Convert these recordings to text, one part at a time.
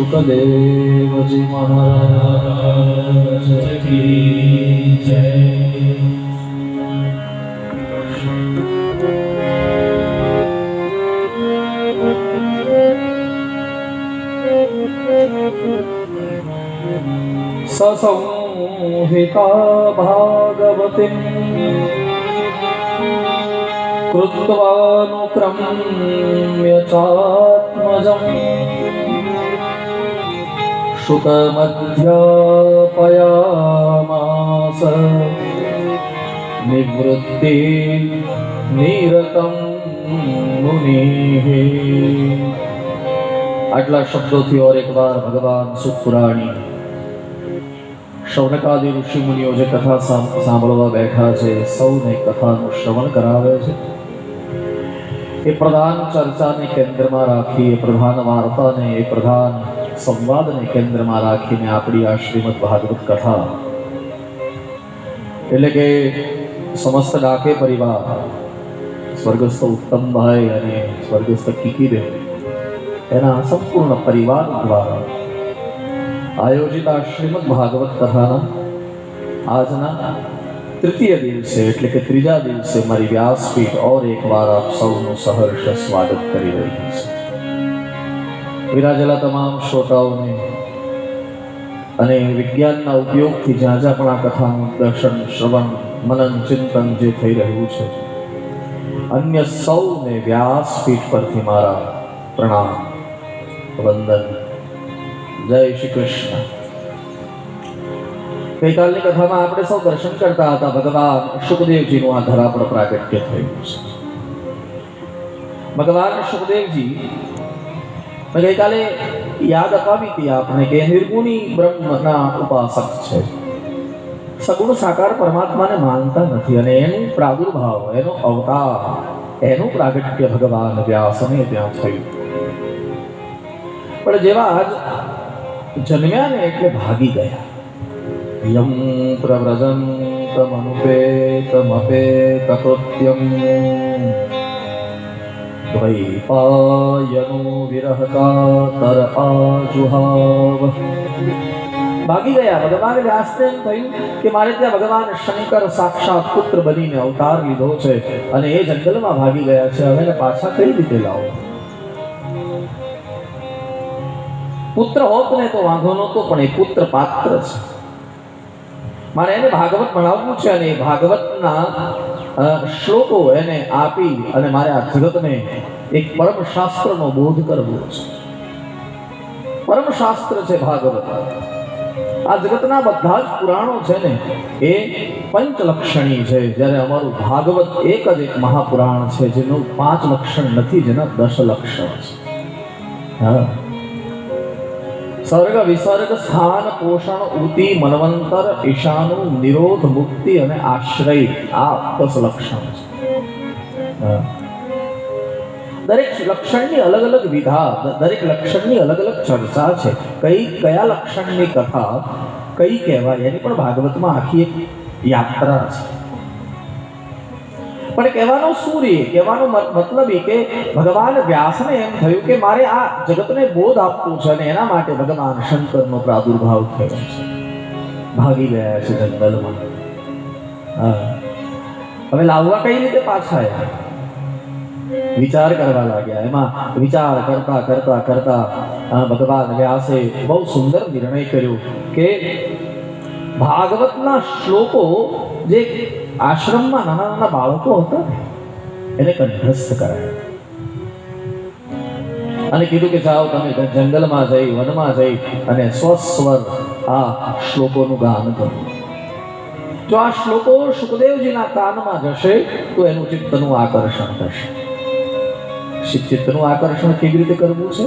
शुकदेवजी महाराज की जय। ससंहिता भागवतीं कृत्वानुक्रम्य चात्मजम् शुकमध्यापयामास निवृत्ति निरतं मुनिः। आटला शब्दोथी और एक बार भगवान सुत पुराणी शौनकादि ऋषि मुनिओ जे कथा सांभळवा बैठा छे सौने कथानुं श्रवण करावे छे। ए प्रधान चर्चाने केंद्रमां राखी, ए प्रधान वार्ताने, ए प्रधान संवादने केंद्रमां राखीने आपणी आ श्रीमद भागवत कथा એટલે કે સમસ્ત ડાકે પરિવાર સ્વર્ગસ્થ ઉત્તમભાઈ અને સ્વર્ગસ્થ કીકીબેન એના સંપૂર્ણ પરિવાર દ્વારા આયોજિત આ શ્રીમદ ભાગવત કથાના આજના તૃતીય દિવસે એટલે કે ત્રીજા દિવસે મારી વ્યાસપીઠ और एक बार આપ સૌનું સહર્ષ સ્વાગત કરી રહી છે। વિરાજેલા તમામ શ્રોતાઓને અને વિજ્ઞાનના ઉપયોગથી જ્યાં જ્યાં પણ આ કથાનું દર્શન શ્રવણ મનન ચિંતન જે થઈ રહ્યું છે અન્ય સૌને વ્યાસપીઠ પરથી મારા પ્રણામ વંદન। જય શ્રી કૃષ્ણ। ગઈકાલની કથામાં આપણે સૌ દર્શન કરતા હતા ભગવાન સુખદેવજીનું આ ધરા પર પ્રાગટ્ય થયું છે। ભગવાન સુખદેવજી ગઈકાલે યાદ અપાવી હતી આપણે કે નિર્ગુણી બ્રહ્મના ઉપાસક છે, સગુણ સાકાર પરમાત્માને માનતા નથી અને એનું પ્રાદુર્ભાવ, એનો અવતાર, એનું પ્રાગટ્ય ભગવાન વ્યાસને ત્યાં થયું। પણ જેવા આજ જન્મ્યા ને એટલે ભાગી ગયા। યમ પ્રવ્રજन्तમનુપેતમપેતકૃત્યમ દ્વૈપાયનો વિરહકાતર આજુહાવ। ભાગી ગયા। ભગવાન વ્યાસને એમ થયું કે મારે ત્યાં ભગવાન શંકર સાક્ષાત પુત્ર બનીને અવતાર લીધો છે અને એ જંગલમાં ભાગી ગયા છે, હવે પાછા કઈ રીતે લાવો? પુત્ર હોત ને તો વાંધો નહોતો, પણ એ પુત્ર પાત્ર છે, મારે એને ભાગવત ભણાવવું છે અને ભાગવતના શ્લોકો એને આપી અને મારે આ જગતને એક પરમ શાસ્ત્રનો બોધ કરવો છે। પરમ શાસ્ત્ર છે ભાગવત। આ જગતના બધા જ પુરાણો છે ને એ પંચલક્ષણી છે, જ્યારે અમારું ભાગવત એક જ એક મહાપુરાણ છે જેનું 5 લક્ષણ નથી, જેના 10 લક્ષણ છે। હા, सर्ग विसर्ग स्थान पोषण उति मनवंतर ईशानु निरोध मुक्ति અને આશ્રય આ 10 લક્ષણ છે। દરેક લક્ષણની અલગ અલગ વિધા, દરેક લક્ષણની અલગ અલગ ચર્ચા છે। કઈ કયા લક્ષણની કથા કઈ કહેવાય એની પણ ભાગવતમાં આખી એક યાત્રા છે। પણ કહેવાનો શું રે, કહેવાનો મતલબ એ કે ભગવાન વ્યાસને એમ થયું કે મારે આ જગતને બોધ આપવું છે અને એના માટે ભગવાન શંકરનો પ્રાદુર્ભાવ થયો છે। ભાગી ગયા છે જંગલમાં। હવે લાવવા કઈ રીતે પાછા આવ્યા? વિચાર કરવા લાગ્યા। એમાં વિચાર કરતા કરતા કરતા ભગવાન વ્યાસે બહુ સુંદર નિર્ણય કર્યો કે ભાગવતના શ્લોકો જે આશ્રમમાં નાના નાના બાળકો હતા એને કંઠસ્થ કરાયા અને કીધું કે જાઓ તમે જંગલમાં જઈ, વનમાં જઈ અને સ્વસ્વર આ શ્લોકોનું ગાન કરો। જો આ શ્લોકો સુખદેવજીના કાનમાં જશે તો એનું ચિત્તનું આકર્ષણ થશે। ચિત્તનું આકર્ષણ કેવી રીતે કરવું છે?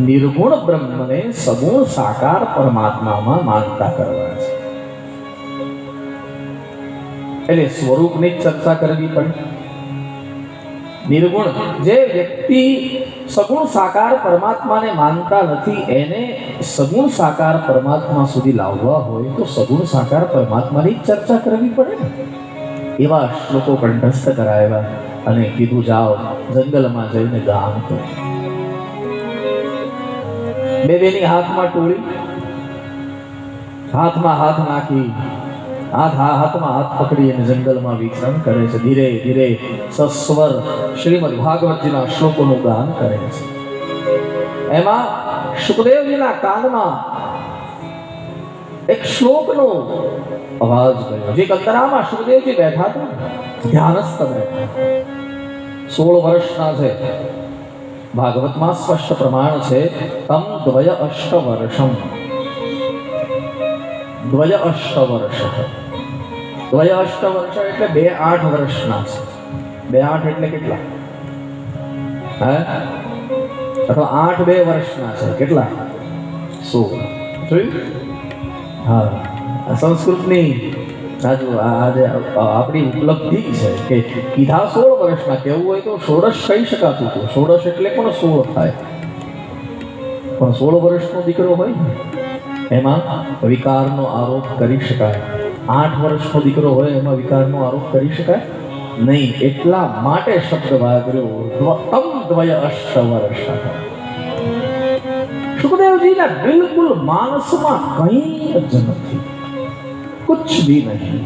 નિર્ગુણ બ્રહ્મને સગુણ સાકાર પરમાત્મામાં માનતા કરવા છે। એટલે સ્વરૂપની ચર્ચા કરવી પડે। નિર્ગુણ જે વ્યક્તિ સગુણ સાકાર પરમાત્માને માનતા નથી એને સગુણ સાકાર પરમાત્મા સુધી લાવવા હોય તો સગુણ સાકાર પરમાત્માની ચર્ચા કરવી પડે ને। એવા શ્લોકો કંઠસ્થ કરાવ્યા અને કીધું જાઓ જંગલમાં જઈને ગાન કરો। બેની હાથમાં ટોળી, હાથમાં હાથ નાખી, હાથમાં હાથ પકડી અને જંગલમાં વિચરણ કરે છે. ધીરે ધીરે સસ્વર શ્રીમદ ભાગવતજીના શ્લોકોનું ગાન કરે છે. એમાં સુખદેવજીના કાનમાં એક શ્લોકનો અવાજ ગયો. જે કંદરામાં સુખદેવજી બેઠા હતા, ધ્યાનસ્થ બેઠા, 16 વર્ષના છે. ભાગવતમાં સ્પષ્ટ પ્રમાણ છે, તમ દ્વય અષ્ટ વર્ષમ. દ્વય અષ્ટ વર્ષ, દ્વય અષ્ટ વર્ષ એટલે 2 8 વર્ષના છે. 2 8 એટલે કેટલા? હે? અથવા 8 2 વર્ષના છે. કેટલા? 16. જોયું? હા, સંસ્કૃતની આજે આપણી ઉપલબ્ધિ છે કે કીધા 16 વર્ષના, કેવું હોય તો 16 કહી શકાતું હતું. 16 એટલે પણ 16 થાય, પણ 16 વર્ષનો દીકરો હોય ને એમાં વિકારનો આરોપ કરી શકાય. 8 વર્ષનો દીકરો હોય એમાં વિકારનો આરોપ કરી શકાય નહીં. એટલા માટે શબ્દ વાપર્યો, તમ દ્વય અષ્ટ વર્ષ. સુખદેવજીના બિલકુલ માનસમાં કંઈ જ નથી, કુછ ભી નહીં.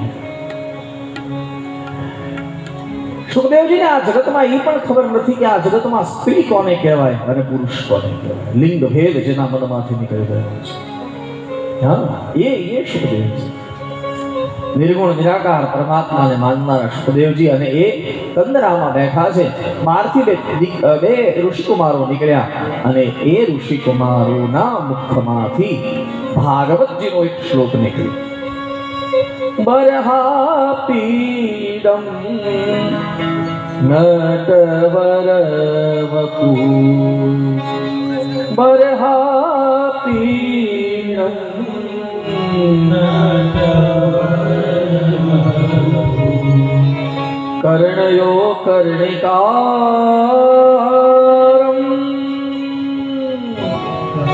સુખદેવજીને આ જગતમાં એ પણ ખબર નથી કે આ જગતમાં સ્ત્રી કોને કહેવાય અને પુરુષ કોને કહેવાય. લિંગ ભેદ જેના મનમાંથી નીકળી ગયો છે. હા, એ સુખદેવજી નિર્ગુણ નિરાકાર પરમાત્માને માનનારા સુખદેવજી. અને એ કંદરામાં બેઠા છે. બહારથી બે ઋષિકુમારો નીકળ્યા અને એ ઋષિકુમારોના મુખમાંથી ભાગવતજીનો એક શ્લોક નીકળ્યો. બરહાપીડમ નટવર વપુ, બરહાપીડમ કર્ણયો કર્ણિકારમ,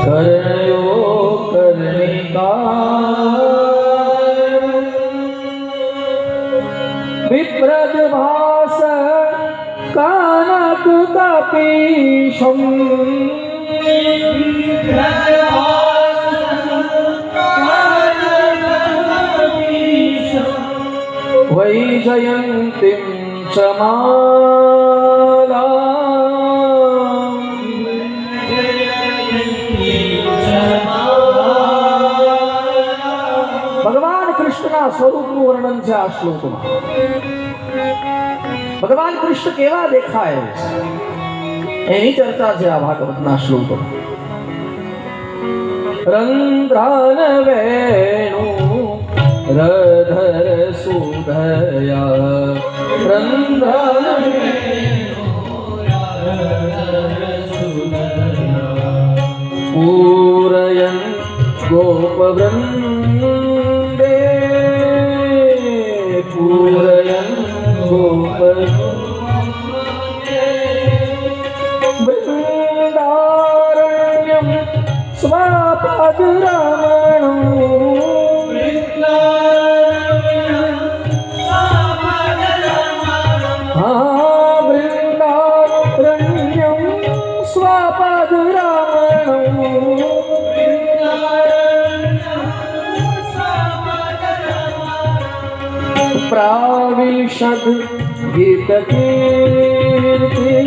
કર્ણયો કર્ણિકારમ, વિપ્રદભાસ કાનક કપીશમ, વૈજયંતીમ ચ માલામ. ભગવાન કૃષ્ણના સ્વરૂપનું વર્ણન છે આ શ્લોકમાં. ભગવાન કૃષ્ણ કેવા દેખાય છે એની ચર્ચા છે આ ભાગવતના શ્લોકમાં. રંધ્રાન વેણુ રધર સુધયા, રંધ્રાન પૂરયન ગોપવૃંદે, પૂરયન વૃંદારણ્યમ સ્વાપદરમણો, प्राविशद गीत कीर्ति,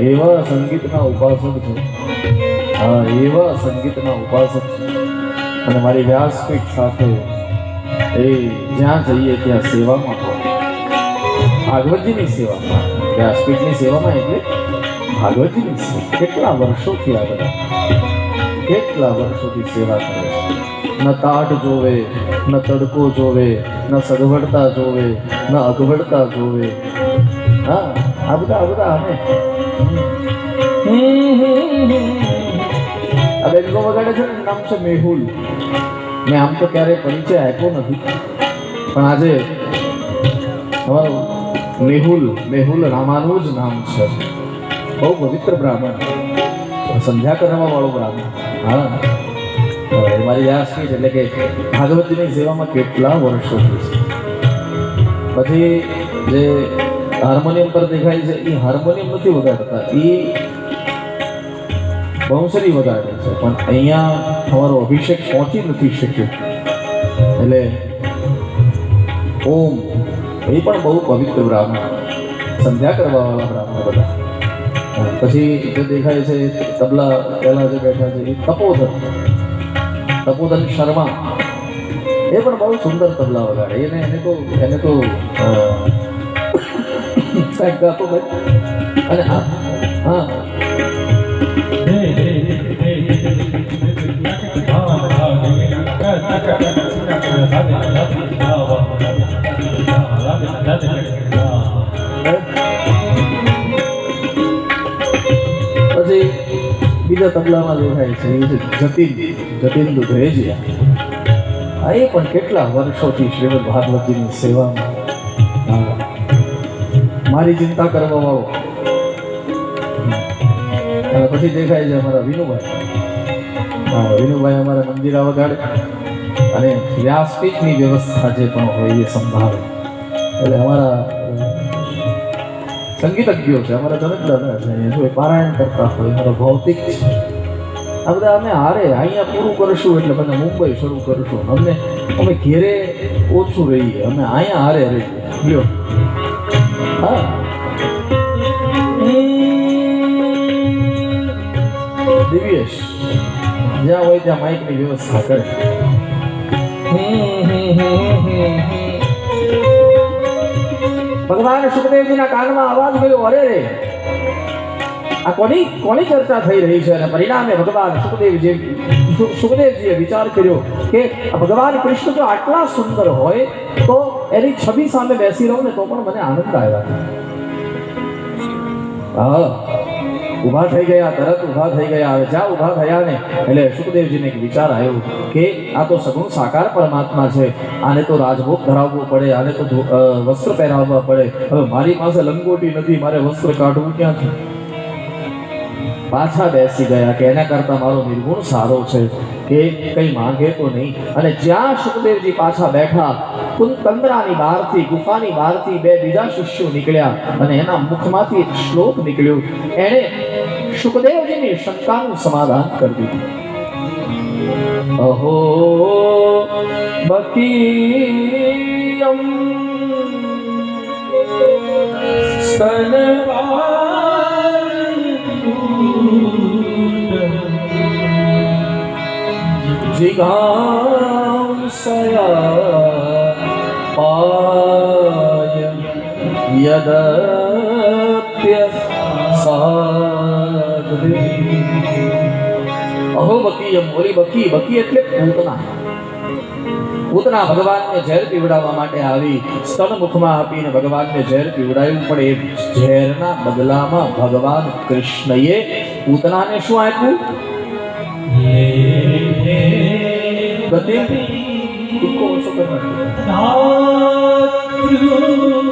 એવા સંગીતના ઉપાસક છે. હા, એવા સંગીતના ઉપાસક છે. અને મારી વ્યાસપીઠ સાથે એ જ્યાં જઈએ ત્યાં સેવામાં હોય. ભાગવતજીની સેવામાં, વ્યાસપીઠની સેવામાં એટલે ભાગવતજીની સેવા. કેટલા વર્ષોથી આગળ, કેટલા વર્ષોથી સેવા કરે છે. ન તાટ જોવે, ન તડકો જોવે, ન સગવડતા જોવે, ન અગવડતા જોવે. હા, આ બધા અમે આ બેનકો વગાડે છે ને, નામ છે મેહુલ. મેં આમ તો ક્યારેય પરિચય આપ્યો નથી, પણ આજે અમારું મેહુલ રામાનું જ નામ છે. બહુ પવિત્ર બ્રાહ્મણ, સંધ્યા કરવા વાળો બ્રાહ્મણ. હા, મારી વ્યાસપીઠ એટલે કે ભાગવતીની સેવામાં કેટલા વર્ષોથી છે. પછી જે હાર્મોનિયમ પર દેખાય છે એ હાર્મોનિયમ નથી વગાડતા, એ બંસરી વગાડે છે. પણ અહીંયા અમારો અભિષેક પહોંચી નથી શક્યો, એટલે ઓમ એ પણ બહુ પવિત્ર બ્રાહ્મણ, સંધ્યા કરવા વાળા બ્રાહ્મણ બધા. પછી જે દેખાય છે તબલા પહેલા જે બેઠા છે એ તપોધન શર્મા, એ પણ બહુ સુંદર તબલા વગાડે. એને તો ગાતો ભાઈ. અને હા, પછી બીજા તબલામાં દેખાય છે જતીન દુધરેજિયા. આ એ પણ કેટલા વર્ષોથી શ્રીમદ ભાગવતજીની સેવામાં, મારી ચિંતા કરવા વાળો. અને પછી દેખાય છે અમારા વિનુભાઈ અમારા મંદિરા વગાડે અને વ્યાસપીઠની વ્યવસ્થા જે પણ હોય એ સંભાળે. એટલે અમારા સંગીતજ્ઞો છે, અમારા દરેક દાદા છે, જો પારાયણ કરતા હોય, અમારો ભૌતિક છે. આ બધા અમે અહીંયા પૂરું કરશું એટલે પછી મુંબઈ શરૂ કરશું. અમે ઘેરે ઓછું રહીએ, અમે અહીંયા હારે રહીએ. લ્યો, હા, દિવ્યેશ જ્યાં હોય ત્યાં માઇકની વ્યવસ્થા કરે. ભગવાન સુખદેવજીના કાનમાં અવાજ ગયો, અરે રે આ કોની ચર્ચા થઈ રહી છે. અને પરિણામે ભગવાન સુખદેવજીએ વિચાર કર્યો કે ભગવાન કૃષ્ણ જો આટલા સુંદર હોય તો એની છબી સામે બેસી રહું ને તો પણ મને આનંદ આવ્યા. હા, ઊભા થઈ ગયા, તરત ઊભા થઈ ગયા. હવે જ્યાં ઊભા થયા ને એટલે સુખદેવજીને એક વિચાર આવ્યો કે આ તો સગુણ સાકાર પરમાત્મા છે, આને તો રાજભોગ ધરાવવો પડે, આને તો વસ્ત્ર પહેરાવવા પડે. હવે મારી પાસે લંગોટી નથી, મારે વસ્ત્ર કાઢવું ક્યાંથી? પાછા બેસી ગયા કે એના કરતા મારો નિર્ગુણ સારો છે કે કંઈ માંગે તો નહીં. અને જ્યાં સુખદેવજી પાછા બેઠા, કંદરાની બહારથી, ગુફાની બહારથી બે બીજા શિષ્યો નીકળ્યા અને એના મુખમાંથી એક શ્લોક નીકળ્યો. એણે સુખદેવજીની શંકાનું સમાધાન કરી દીધું. અહો બકીયમ जिगांसया पाय यदप्य साधि. अहो बकीयम, बोली बकी એટલે પૂતના ભગવાનને ઝેર પીવડાવવા માટે આવી. સ્તન મુખમાં આપીને ભગવાનને ઝેર પીવડાવ્યું, પણ એ ઝેરના બદલામાં ભગવાન કૃષ્ણએ પૂતનાને શું આપ્યું?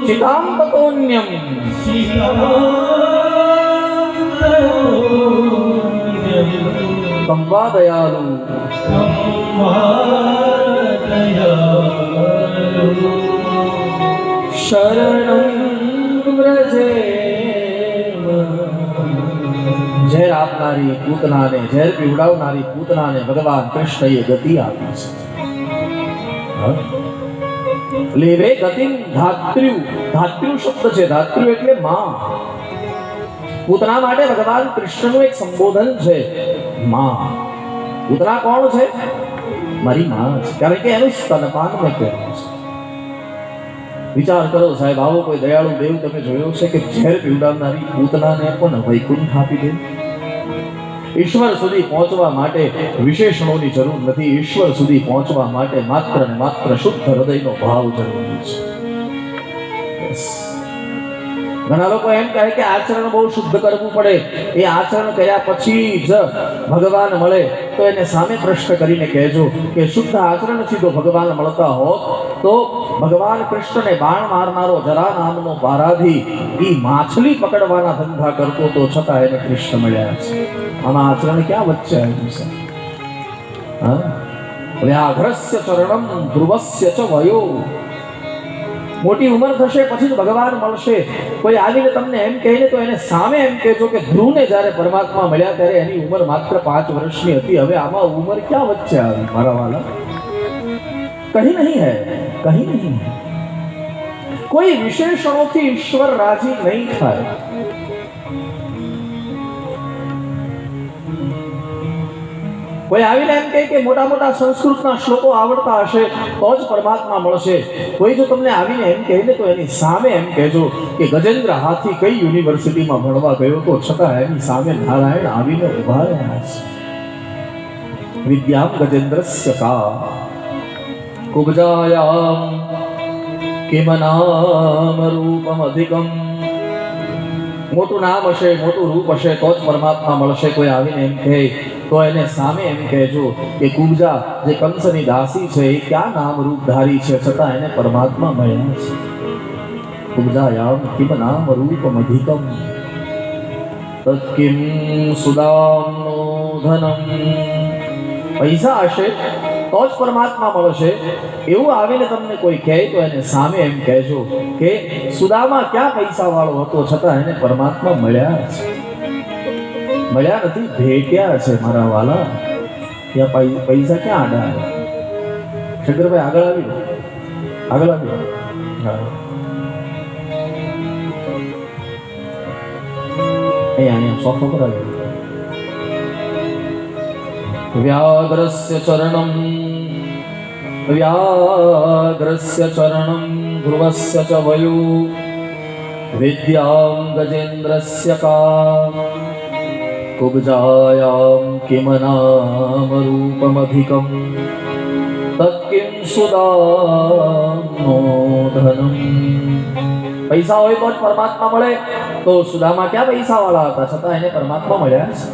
चितांतकोन्यम कंवा दयालु शरणं व्रजे. ઝેર આપનારી પૂતનાને, ઝેર પીવડાવનારી પૂતનાને ભગવાન કૃષ્ણએ ગતિ આપી છે. લેવે ગતિમ ધાત્ર્યુ. ધાત્ર્યુ શબ્દ છે, ધાત્ર્યુ એટલે માં. પૂતના માટે ભગવાન કૃષ્ણનું એક સંબોધન છે, માં. પૂતના કોણ છે? મારી માં છે, કારણ કે એનું સ્તનપાન મેં કર્યું છે. વિચાર કરો સાહેબ, આવો કોઈ દયાળુ દેવ તમે જોયો છે કે ઝેર પીવડાવનારી પૂતનાને પણ વૈકુંઠ આપી દે? ઈશ્વર સુધી પહોંચવા માટે વિશેષણોની જરૂર નથી. ઈશ્વર સુધી પહોંચવા માટે માત્ર ને માત્ર શુદ્ધ હૃદયનો ભાવ જરૂરી છે. ઘણા લોકો એમ કહે કે આચરણ બહુ શુદ્ધ કરવું પડે, એ આચરણ કર્યા પછી જ ભગવાન મળે. તો એને સામે પ્રશ્ન કરીને કહેજો કે શુદ્ધ આચરણથી જો ભગવાન મળતા હોત તો ભગવાન કૃષ્ણને બાણ મારનારો જરા નામનો પારાધી એ માછલી પકડવાના ધંધા કરતો તો છતાં એને કૃષ્ણ મળ્યા છે. આમાં આચરણ ક્યાં વચ્ચે આવ્યું છે? વ્યાઘ્રસ્ય ચરણમ ધ્રુવસ્ય ચ વયો. મોટી ઉંમર થશે પછી જ ભગવાન મળશે. કોઈ આવીને તમને એમ કહે તો એને સામે એમ કહેજો કે ધ્રુવને જ્યારે પરમાત્મા મળ્યા ત્યારે એની ઉંમર માત્ર 5 વર્ષની હતી. હવે આમાં ઉંમર ક્યાં વચ્ચે આવી મારા વાલા? કहीं नहीं है, कहीं नहीं है. કોઈ વિશેષણોથી ઈશ્વર રાજી નહીં થાય. કોઈ આવીને એમ કહે કે મોટા મોટા સંસ્કૃતના શ્લોકો આવડતા હશે તો જ પરમાત્મા મળશે. કોઈ જો તમને આવીને એમ કહે ને તો એની સામે એમ કહેજો કે ગજેન્દ્ર હાથી કઈ યુનિવર્સિટીમાં ભણવા ગયો તો છતાં એની સામે નારાયણ આવીને ઉભા રહ્યા છે. વિદ્યામ ગજેન્દ્રસ્ય કા કુબજાયામ કિમ નામ રૂપમ અધિકમ. મોટું નામ હશે, મોટું રૂપ હશે તો જ પરમાત્મા મળશે. કોઈ આવીને એમ કહે તો એને સામે એમ કહેજો કે કુબજા જે કંસની દાસી છે એ ક્યાં નામ રૂપ ધારી છે છતાં એને પરમાત્મા મળ્યા છે. કુબજાયામ કિમ નામ રૂપમ અધિકમ તત્કિમ સુદામનો ધનમ. પૈસા હશે તો જ પરમાત્મા મળશે એવું આવીને તમને કોઈ કહે તો એને સામે એમ કહેજો કે સુદામા ક્યાં પૈસા વાળો હતો છતાં એને પરમાત્મા મળ્યા છે. મળ્યા નથી, ભેટ્યા છે મારા વાલા. ત્યાં પૈસા ક્યાં આડા આવ્યા? શંકરભાઈ આગળ આવી લો, આગળ આવી લો. અહીંયા સોફો કરાવી. વ્યાઘ્રસ્ય ચરણમ ધ્રુવસ્ય ચ વયો વિદ્યામ ગજેન્દ્રસ્ય કા કુબજાયામ કિમ નામ રૂપમ અધિકમ તત્કિમ સુદામનો ધનમ. પૈસા હોય તો જ પરમાત્મા મળે. તો સુદામા ક્યાં પૈસા વાળા હતા છતાં એને પરમાત્મા મળ્યા છે.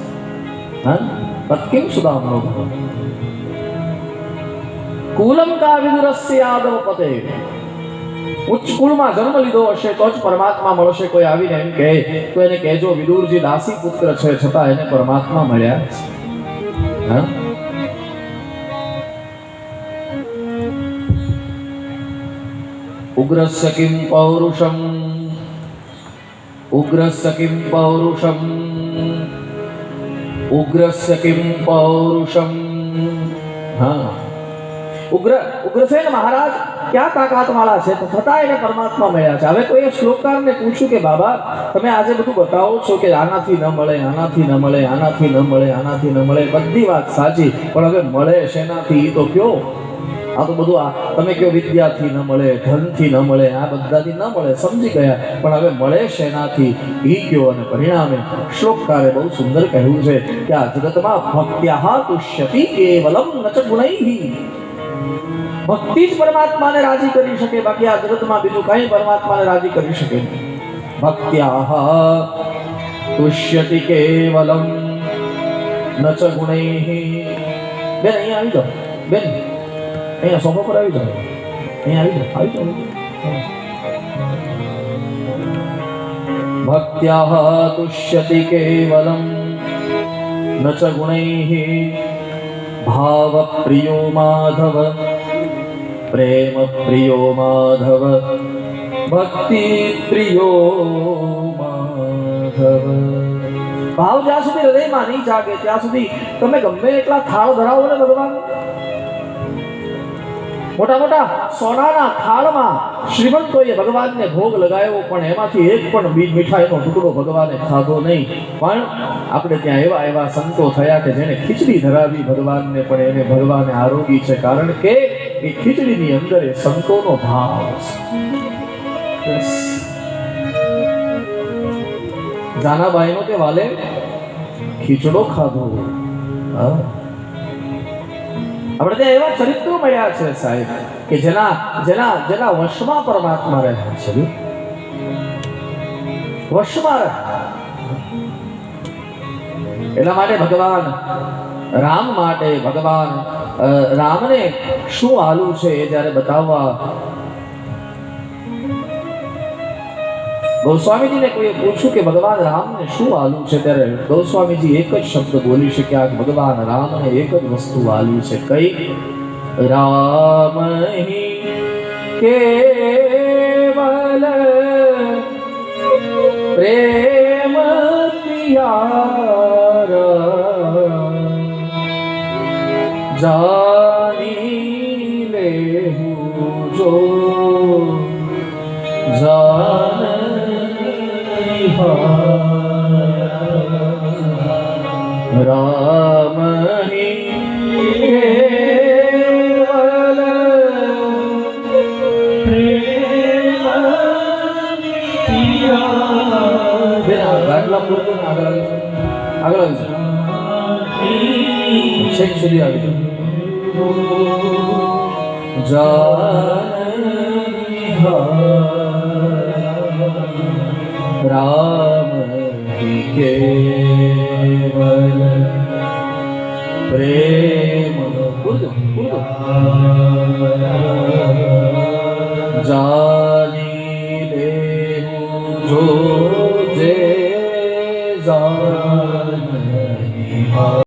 હા, તત્કિમ સુદામનો ધનમ. કુલમ કા વિદુરસ્ય યાદવ પતે. ઉચ્ચ કુળમાં જન્મ લીધો હશે તો જ પરમાત્મા મળશે. કોઈ આવીને એમ કહે તો એને કહેજો વિદુરજી દાસી પુત્ર છે છતાં એને પરમાત્મા મળ્યા છે. ઉગ્રસ્ય કિમ પૌરુષમ, ઉગ્રસ્ય કિમ પૌરુષમ, ઉગ્રસ્ય કિમ પૌરુષમ. હા, ઉગ્રસેન મહારાજ ક્યાં તાકાત વાળા છે તો છતાં એને પરમાત્મા મળ્યા છે. હવે કોઈ શ્લોકકારને પૂછ્યું કે બાબા તમે આજે બધું બતાવો છો કે આનાથી ન મળે, આનાથી ન મળે, આનાથી ન મળે, આનાથી ન મળે, બધી વાત સાચી, પણ હવે મળે શેનાથી તો કયો? આ તો બધું તમે કયો વિદ્યાથી ન મળે, ધનથી ન મળે, આ બધાથી ન મળે, સમજી ગયા, પણ હવે મળે શેનાથી ઈ કયો? અને પરિણામે શ્લોકકારે બહુ સુંદર કહ્યું છે કે આ જગતમાં ભક્ત્યાહ તુષ્યતિ કેવલમ ન ચ ગુણૈઃ. ભક્તિ જ પરમાત્માને રાજી કરી શકે, બાકી આ જગતમાં બીજું કઈ પરમાત્માને રાજી કરી શકે નહીં. ભક્ત્યાહ તુષ્યતિ કેવલમ ન ચ ગુણૈઃ. બેન અહીંયા આવી જાઓ, બેન અહીંયા સોફા પર આવી જાઓ, અહીંયા આવી જાઓ, ભક્ત્યાહ તુષ્યતિ કેવલમ ન ચ ગુણૈઃ ભાવ પ્રિયો માધવ પ્રેમ પ્રિયો માધવ ભક્તિ પ્રિયો માધવ. ભાવ જ્યાં સુધી હૃદયમાં નહીં જાગે ત્યાં સુધી તમે ગમે એટલા થાળ ધરાવો ને ભગવાન, મોટા મોટા સોનાના થાળમાં શ્રીમંતોએ ભગવાનને ભોગ લગાવ્યો, પણ એમાંથી એક પણ મીઠાઈનો ટુકડો ભગવાને ખાધો નહીં. પણ આપણે ત્યાં એવા એવા સંતો થયા કે જેને ખીચડી ધરાવી ભગવાનને, પણ એને ભગવાને આરોગી છે, કારણ કે એ ખીચડીની અંદર એ સંતોનો ભાવ છે. જાનાબાઈનો તે વાલે ખીચડો ખાધો. આપણે ત્યાં એવા ચરિત્રો મળ્યા છે સાહેબ કે જેના જેના જેના વશમાં પરમાત્મા રહે છે, વશમાં રહે. એટલા માટે ભગવાન રામ માટે ભગવાન રામને શું આલું છે એ જ્યારે બતાવવા ગોસ્વામીજીને કોઈએ પૂછ્યું કે ભગવાન રામને શું આલું છે, ત્યારે ગોસ્વામીજી એક જ શબ્દ બોલી શક્યા કે ભગવાન રામને એક જ વસ્તુ આલી છે. કઈ? રામ કેવલ પ્રેમ પ્યારા જાની લેહું જો જાન राम ही केवल प्रेम प्यारा शेख સુધી આવી જાનની राम ही केवल प्रेम जानी लेहु जो